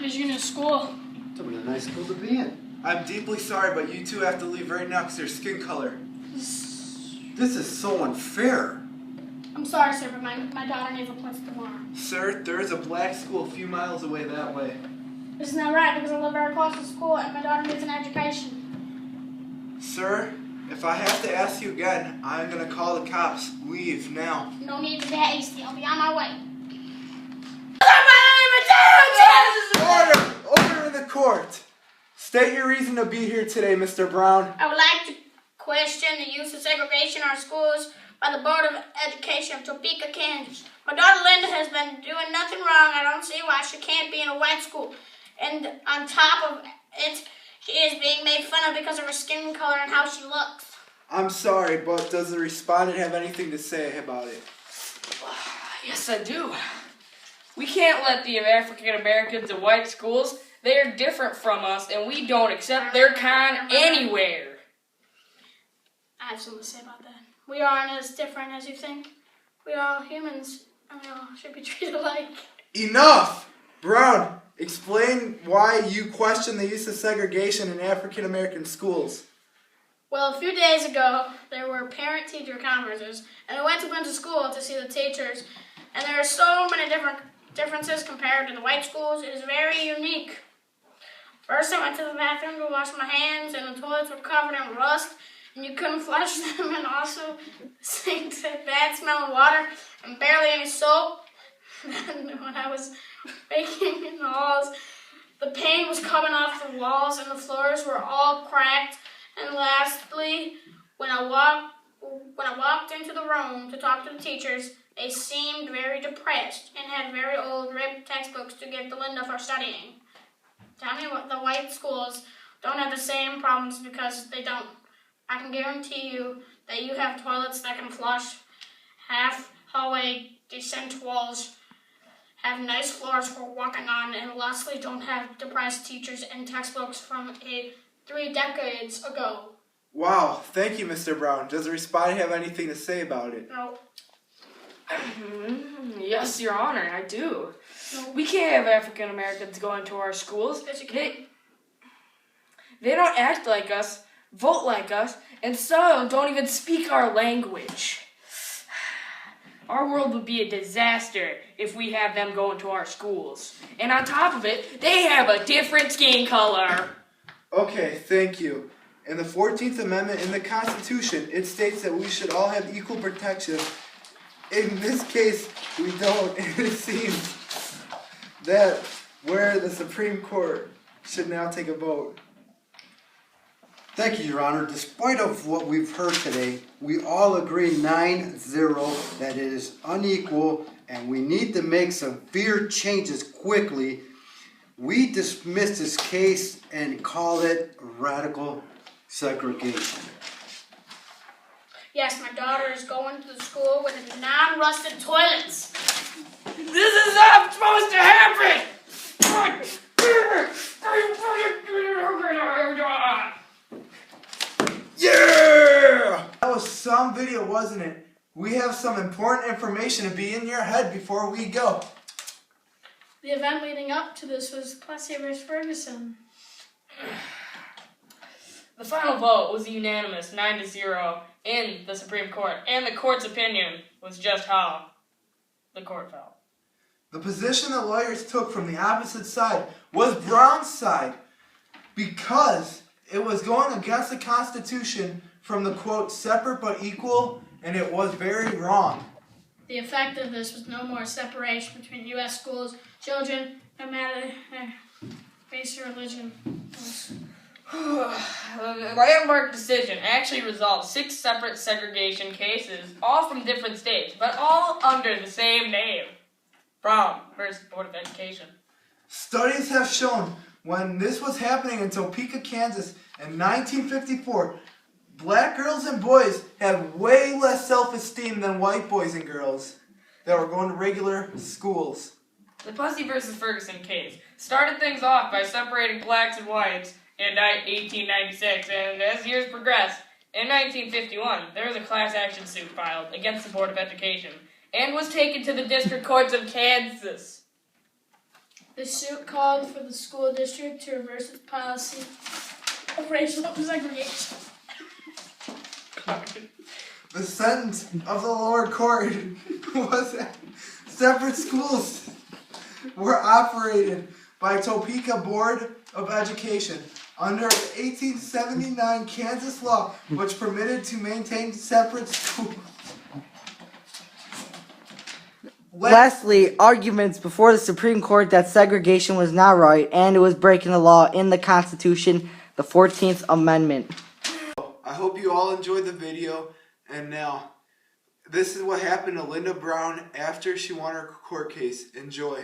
is you in this school? It's a really nice school to be in. I'm deeply sorry, but you two have to leave right now because of your skin color. This is so unfair. I'm sorry, sir, but my daughter needs a place to learn. Sir, there is a black school a few miles away that way. This is not right because I live very close to school and my daughter needs an education. Sir, if I have to ask you again, I'm going to call the cops. Leave now. No need to be hasty. I'll be on my way. Order! Order in the court! State your reason to be here today, Mr. Brown. I would like to question the use of segregation in our schools by the Board of Education of Topeka, Kansas. My daughter Linda has been doing nothing wrong. I don't see why she can't be in a white school. And on top of it, she is being made fun of because of her skin color and how she looks. I'm sorry, but does the respondent have anything to say about it? Yes, I do. We can't let the African Americans in white schools. They are different from us, and we don't accept their kind anywhere. I have something to say about that. We aren't as different as you think. We are all humans, and we all should be treated alike. Enough! Brown, explain why you question the use of segregation in African American schools. Well, a few days ago, there were parent-teacher conferences, and I went to school to see the teachers, and there are so many differences compared to the white schools. It is very unique. First, I went to the bathroom to wash my hands, and the toilets were covered in rust, and you couldn't flush them, and also sinks had bad smelling water and barely any soap. And when I was baking in the halls, the paint was coming off the walls, and the floors were all cracked. And lastly, when I walked into the room to talk to the teachers, they seemed very depressed and had very old ripped textbooks to give to Linda for studying. Tell me what the white schools don't have the same problems because they don't. I can guarantee you that you have toilets that can flush, have hallway decent walls, have nice floors for walking on, and lastly don't have depressed teachers and textbooks from 3 decades ago. Wow, thank you, Mr. Brown. Does the respondent have anything to say about it? No. Yes, Your Honor, I do. No. We can't have African Americans going to our schools. Yes, you can. They don't act like us, vote like us, and some don't even speak our language. Our world would be a disaster if we have them going to our schools. And on top of it, they have a different skin color. Okay, thank you. In the 14th Amendment in the Constitution, it states that we should all have equal protection. In this case, we don't, and it seems that where the Supreme Court should now take a vote. Thank you, Your Honor. Despite of what we've heard today, we all agree 9-0 that it is unequal and we need to make severe changes quickly. We dismiss this case and call it radical segregation. Yes, my daughter is going to the school with non-rusted toilets. This is not supposed to happen! Yeah! That was some video, wasn't it? We have some important information to be in your head before we go. The event leading up to this was Plessy vs. Ferguson. The final vote was unanimous, 9-0, in the Supreme Court, and the court's opinion was just how the court felt. The position that lawyers took from the opposite side was Brown's side because it was going against the Constitution from the quote, separate but equal, and it was very wrong. The effect of this was no more separation between U.S. schools, children, no matter their race or religion. The landmark decision actually resolved 6 separate segregation cases, all from different states, but all under the same name. Brown versus Board of Education. Studies have shown when this was happening in Topeka, Kansas in 1954, black girls and boys had way less self-esteem than white boys and girls that were going to regular schools. The Plessy versus Ferguson case started things off by separating blacks and whites in 1896, and as years progressed, in 1951, there was a class action suit filed against the Board of Education and was taken to the district courts of Kansas. The suit called for the school district to reverse its policy of racial segregation. The sentence of the lower court was that separate schools were operated by Topeka Board of Education under 1879 Kansas law, which permitted to maintain separate schools. Lastly, arguments before the Supreme Court that segregation was not right and it was breaking the law in the Constitution, the 14th Amendment. I hope you all enjoyed the video, and now, this is what happened to Linda Brown after she won her court case. Enjoy.